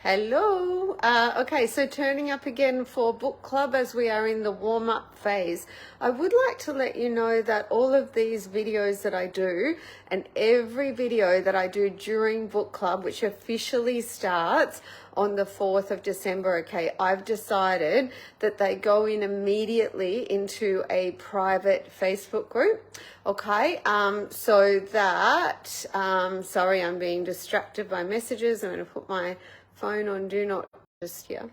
Hello. Okay, so turning up again for book club as we are in the warm-up phase. I would like to let you know that all of these videos that I do and every video that I do during book club, which officially starts on the 4th of December, okay, I've decided that they go in immediately into a private Facebook group, okay, so that, sorry, I'm being distracted by messages. I'm going to put my phone on do not just here.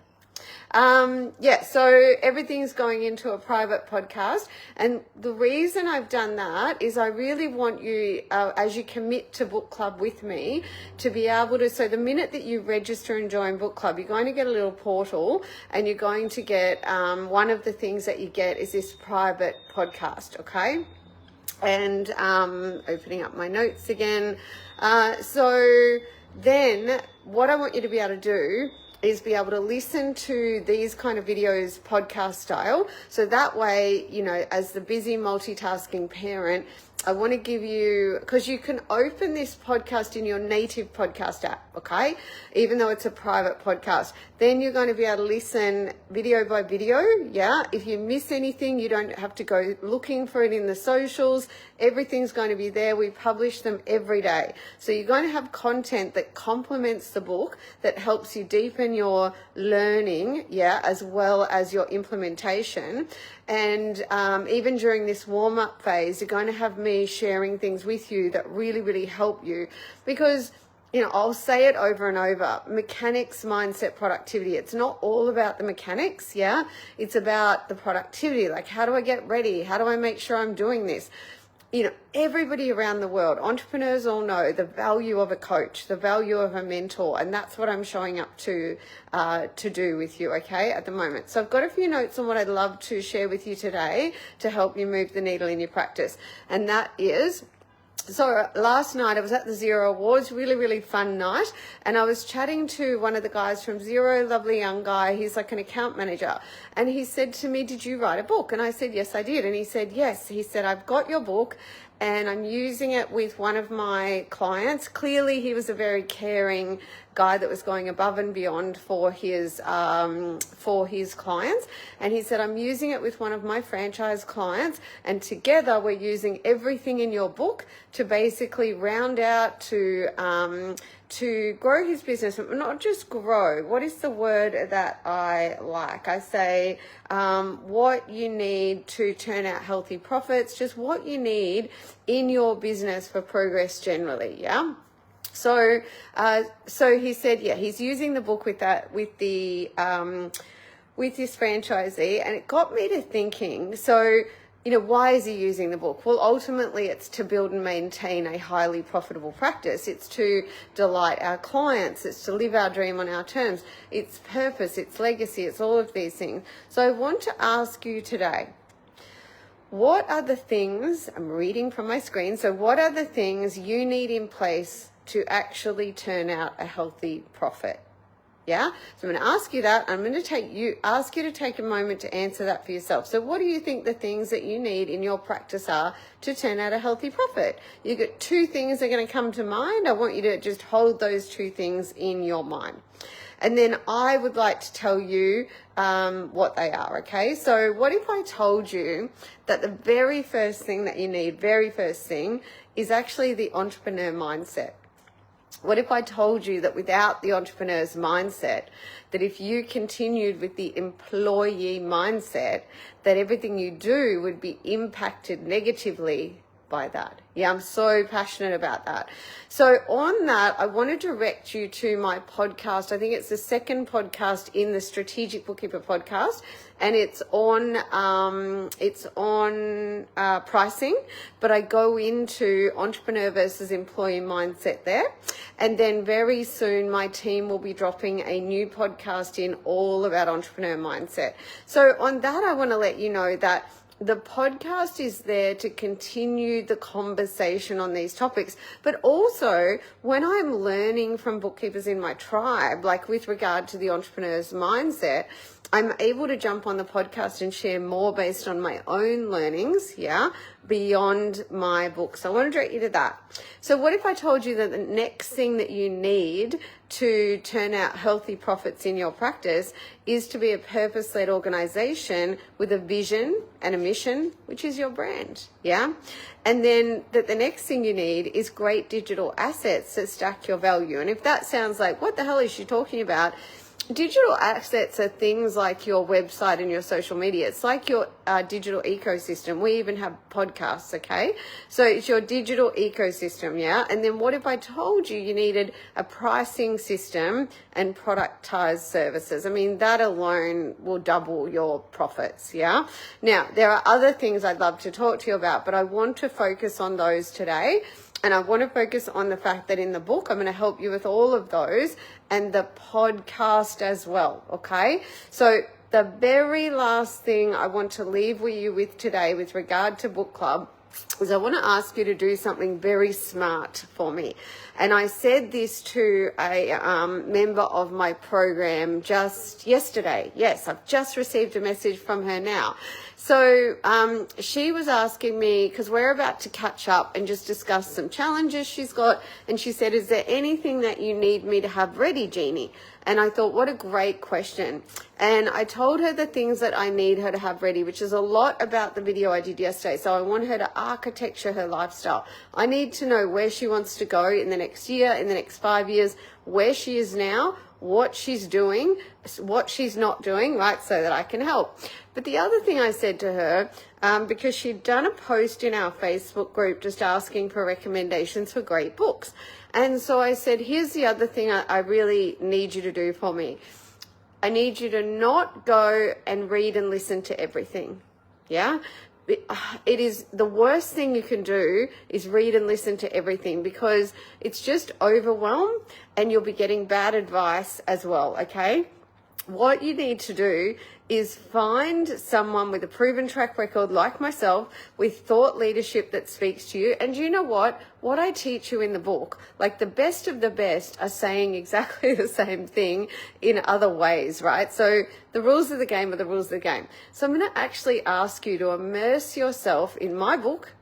So everything's going into a private podcast, and the reason I've done that is I really want you, as you commit to book club with me, to be able to, so the minute that you register and join book club, you're going to get a little portal, and you're going to get, one of the things that you get is this private podcast, okay? And opening up my notes again. So then what I want you to be able to do is be able to listen to these kind of videos podcast style. So that way, you know, as the busy multitasking parent, I want to give you, because you can open this podcast in your native podcast app, okay? Even though it's a private podcast. Then you're going to be able to listen video by video, yeah? If you miss anything, you don't have to go looking for it in the socials. Everything's going to be there. We publish them every day. So you're going to have content that complements the book, that helps you deepen your learning, yeah, as well as your implementation. And even during this warm-up phase, you're going to have me sharing things with you that really, really help you, because, you know, I'll say it over and over, mechanics, mindset, productivity. It's not all about the mechanics, yeah? It's about the productivity. Like, how do I get ready? How do I make sure I'm doing this? You know, everybody around the world, entrepreneurs all know the value of a coach, the value of a mentor, and that's what I'm showing up to do with you, okay, at the moment. So I've got a few notes on what I'd love to share with you today to help you move the needle in your practice, and that is, so last night I was at the Xero Awards, really, really fun night, and I was chatting to one of the guys from Xero, lovely young guy. He's like an account manager, and he said to me, did you write a book? And I said, yes, I did. And he said, yes. He said, I've got your book and I'm using it with one of my clients. Clearly he was a very caring guy that was going above and beyond for his clients. And he said, I'm using it with one of my franchise clients, and together we're using everything in your book to basically round out to grow his business, but not just grow. What is the word that I like? I say what you need to turn out healthy profits, just what you need in your business for progress generally, yeah? So he said, yeah, he's using the book with this franchisee, and it got me to thinking, so, you know, why is he using the book? Well, ultimately it's to build and maintain a highly profitable practice. It's to delight our clients. It's to live our dream on our terms. It's purpose, it's legacy, it's all of these things. So I want to ask you today, what are the things, I'm reading from my screen, so what are the things you need in place to actually turn out a healthy profit? Yeah, so I'm going to ask you that. I'm going to ask you to take a moment to answer that for yourself. So what do you think the things that you need in your practice are to turn out a healthy profit? You got two things that are going to come to mind. I want you to just hold those two things in your mind. And then I would like to tell you what they are, okay? So what if I told you that the very first thing that you need, very first thing, is actually the entrepreneur mindset? What if I told you that without the entrepreneur's mindset, that if you continued with the employee mindset, that everything you do would be impacted negatively by that? Yeah, I'm so passionate about that. So on that, I want to direct you to my podcast. I think it's the second podcast in the Strategic Bookkeeper podcast, and it's on pricing, but I go into entrepreneur versus employee mindset there. And then very soon my team will be dropping a new podcast in all about entrepreneur mindset. So on that, I want to let you know that the podcast is there to continue the conversation on these topics, but also when I'm learning from bookkeepers in my tribe, like with regard to the entrepreneur's mindset, I'm able to jump on the podcast and share more based on my own learnings, yeah, beyond my book. So I want to direct you to that. So what if I told you that the next thing that you need to turn out healthy profits in your practice is to be a purpose-led organization with a vision and a mission, which is your brand, yeah? And then that the next thing you need is great digital assets that stack your value. And if that sounds like, what the hell is she talking about? Digital assets are things like your website and your social media. It's like your digital ecosystem. We even have podcasts, okay? So it's your digital ecosystem, yeah? And then what if I told you you needed a pricing system and productized services? I mean, that alone will double your profits, yeah? Now, there are other things I'd love to talk to you about, but I want to focus on those today. And I want to focus on the fact that in the book, I'm going to help you with all of those and the podcast as well, okay? So the very last thing I want to leave you with today with regard to book club is I want to ask you to do something very smart for me. And I said this to a member of my program just yesterday. Yes, I've just received a message from her now. So she was asking me, because we're about to catch up and just discuss some challenges she's got. And she said, is there anything that you need me to have ready, Jeannie? And I thought, what a great question. And I told her the things that I need her to have ready, which is a lot about the video I did yesterday. So I want her to architecture her lifestyle. I need to know where she wants to go in the next year, in the next 5 years, where she is now, what she's doing, what she's not doing, right, so that I can help. But the other thing I said to her, because she'd done a post in our Facebook group just asking for recommendations for great books. And so I said, here's the other thing I really need you to do for me. I need you to not go and read and listen to everything, yeah? It is the worst thing you can do is read and listen to everything, because it's just overwhelm and you'll be getting bad advice as well, okay? What you need to do is find someone with a proven track record like myself, with thought leadership that speaks to you. And you know what? What I teach you in the book, like the best of the best are saying exactly the same thing in other ways, right? So the rules of the game are the rules of the game. So I'm going to actually ask you to immerse yourself in my book,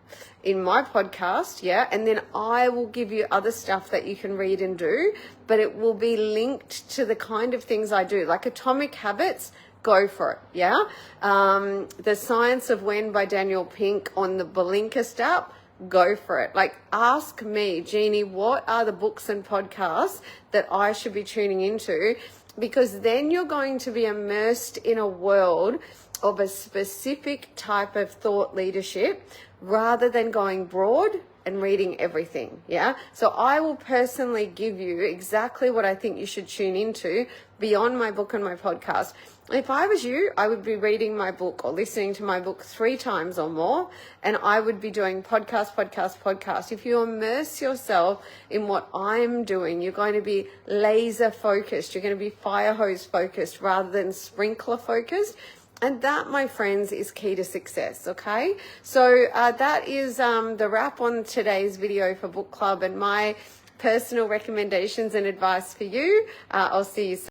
in my podcast, yeah, and then I will give you other stuff that you can read and do, but it will be linked to the kind of things I do, like Atomic Habits. Go for it, yeah? The Science of When by Daniel Pink on the Blinkist app, go for it. Like, ask me, Jeannie, what are the books and podcasts that I should be tuning into? Because then you're going to be immersed in a world of a specific type of thought leadership rather than going broad and reading everything, yeah? So I will personally give you exactly what I think you should tune into beyond my book and my podcast. If I was you, I would be reading my book or listening to my book 3 times or more, and I would be doing podcast. If you immerse yourself in what I'm doing, you're going to be laser focused. You're going to be fire hose focused rather than sprinkler focused. And that, my friends, is key to success, okay? So that is the wrap on today's video for Book Club and my personal recommendations and advice for you. I'll see you soon.